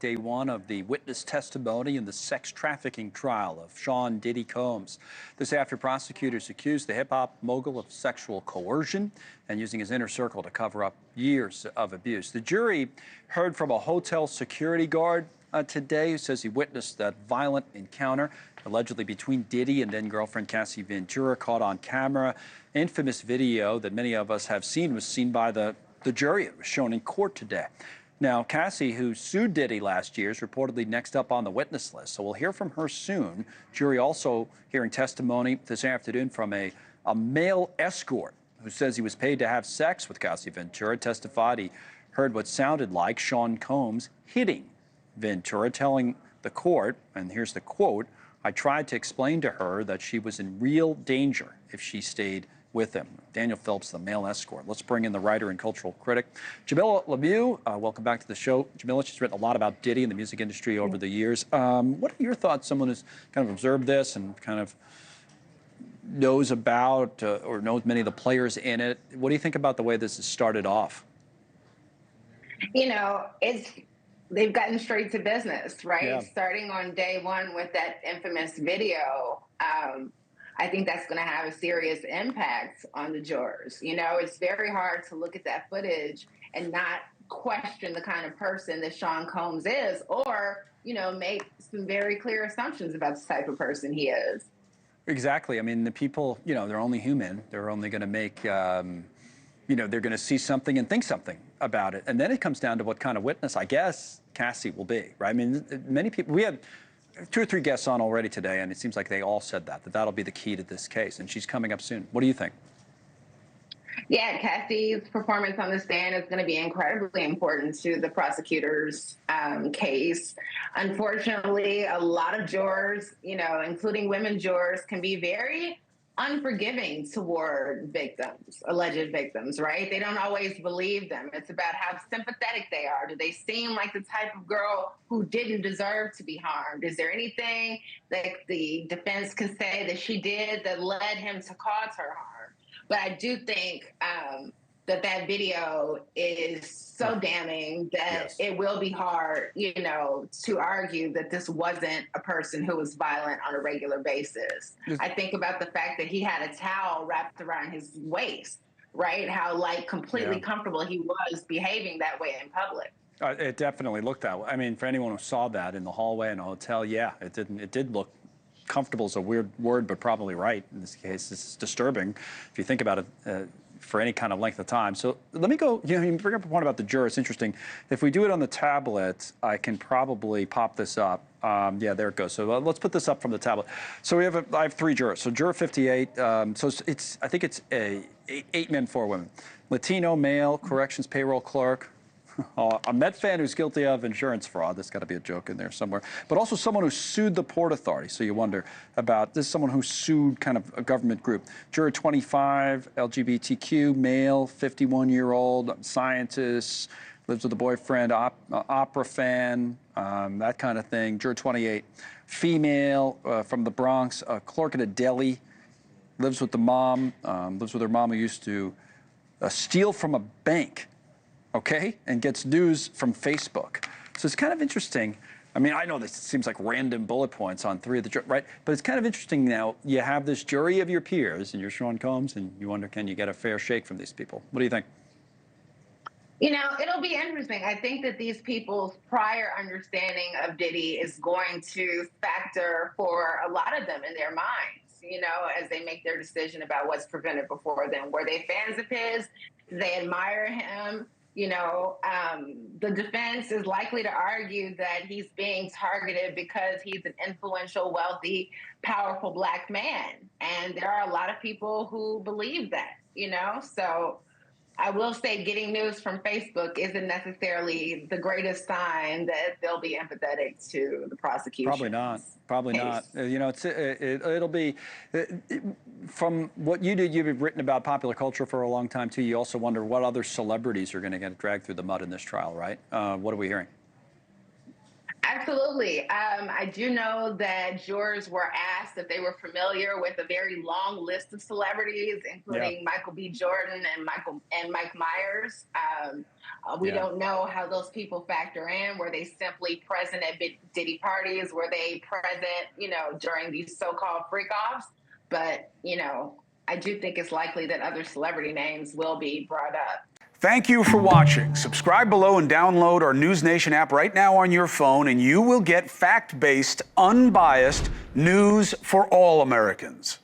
day one of the witness testimony in the sex trafficking trial of Sean Diddy Combs. This after prosecutors accused the hip-hop mogul of sexual coercion and using his inner circle to cover up years of abuse. The jury heard from a hotel security guard today who says he witnessed that violent encounter allegedly between Diddy and then-girlfriend Cassie Ventura, caught on camera. Infamous video that many of us have seen was seen by the jury. It was shown in court today. Now, Cassie, who sued Diddy last year, is reportedly next up on the witness list, so we'll hear from her soon. Jury also hearing testimony this afternoon from a male escort who says he was paid to have sex with Cassie Ventura. Testified he heard what sounded like Sean Combs hitting Ventura, telling the court, and here's the quote, "I tried to explain to her that she was in real danger if she stayed with him." Daniel Phelps, the male escort. Let's bring in the writer and cultural critic, Jabella Lemieux. Welcome back to the show. Jamilah, she's written a lot about Diddy and the music industry over the years. What are your thoughts, someone who's kind of observed this and kind of knows about or knows many of the players in it? What do you think about the way this has started off? You know, they've gotten straight to business, right? Yeah. Starting on day one with that infamous video. I think that's going to have a serious impact on the jurors. You know, it's very hard to look at that footage and not question the kind of person that Sean Combs is, or, you know, make some very clear assumptions about the type of person he is. Exactly. I mean, the people, you know, they're only human. They're only going to make, you know, they're going to see something and think something about it. And then it comes down to what kind of witness, I guess, Cassie will be, right? I mean, many people, we had 2 or 3 guests on already today, and it seems like they all said that'll be the key to this case, and she's coming up soon. What do you think? Yeah, Cassie's performance on the stand is going to be incredibly important to the prosecutor's case. Unfortunately, a lot of jurors, you know, including women jurors, can be very unforgiving toward victims, alleged victims, right? They don't always believe them. It's about how sympathetic they are. Do they seem like the type of girl who didn't deserve to be harmed? Is there anything that the defense can say that she did that led him to cause her harm? But I do think that video is so damning that it will be hard, you know, to argue that this wasn't a person who was violent on a regular basis. I think about the fact that he had a towel wrapped around his waist, right? How, like, completely comfortable he was behaving that way in public. It definitely looked that way. I mean, for anyone who saw that in the hallway in a hotel, yeah, it did look comfortable is a weird word, but probably right in this case. It's disturbing if you think about it for any kind of length of time. So let me go, you know, you bring up a point about the juror. It's interesting. If we do it on the tablet, I can probably pop this up. Yeah, there it goes. So let's put this up from the tablet. So I have 3 jurors. So juror 58. So I think it's 8 men, 4 women. Latino, male, corrections payroll clerk. A Met fan who's guilty of insurance fraud. There's got to be a joke in there somewhere. But also someone who sued the Port Authority. So you wonder about, this is someone who sued kind of a government group. Juror 25, LGBTQ, male, 51-year-old, scientist, lives with a boyfriend, opera fan, that kind of thing. Juror 28, female, from the Bronx, clerk at a deli, lives with the mom, lives with her mom who used to steal from a bank. Okay, and gets news from Facebook. So it's kind of interesting. I mean, I know this seems like random bullet points on 3 of the, right? But it's kind of interesting now. You have this jury of your peers, and you're Sean Combs, and you wonder, can you get a fair shake from these people? What do you think? You know, it'll be interesting. I think that these people's prior understanding of Diddy is going to factor for a lot of them in their minds, you know, as they make their decision about what's presented before them. Were they fans of his? Did they admire him? You know, the defense is likely to argue that he's being targeted because he's an influential, wealthy, powerful Black man. And there are a lot of people who believe that, you know. So I will say getting news from Facebook isn't necessarily the greatest sign that they'll be empathetic to the prosecution. Probably not. Probably not. You know, it'll be, from what you do, you've written about popular culture for a long time, too. You also wonder what other celebrities are going to get dragged through the mud in this trial, right? What are we hearing? I've Absolutely. I do know that jurors were asked if they were familiar with a very long list of celebrities, including Michael B. Jordan and Mike Myers. We don't know how those people factor in. Were they simply present at Diddy parties? Were they present, during these so-called freak-offs? But, I do think it's likely that other celebrity names will be brought up. Thank you for watching. Subscribe below and download our NewsNation app right now on your phone, and you will get fact-based, unbiased news for all Americans.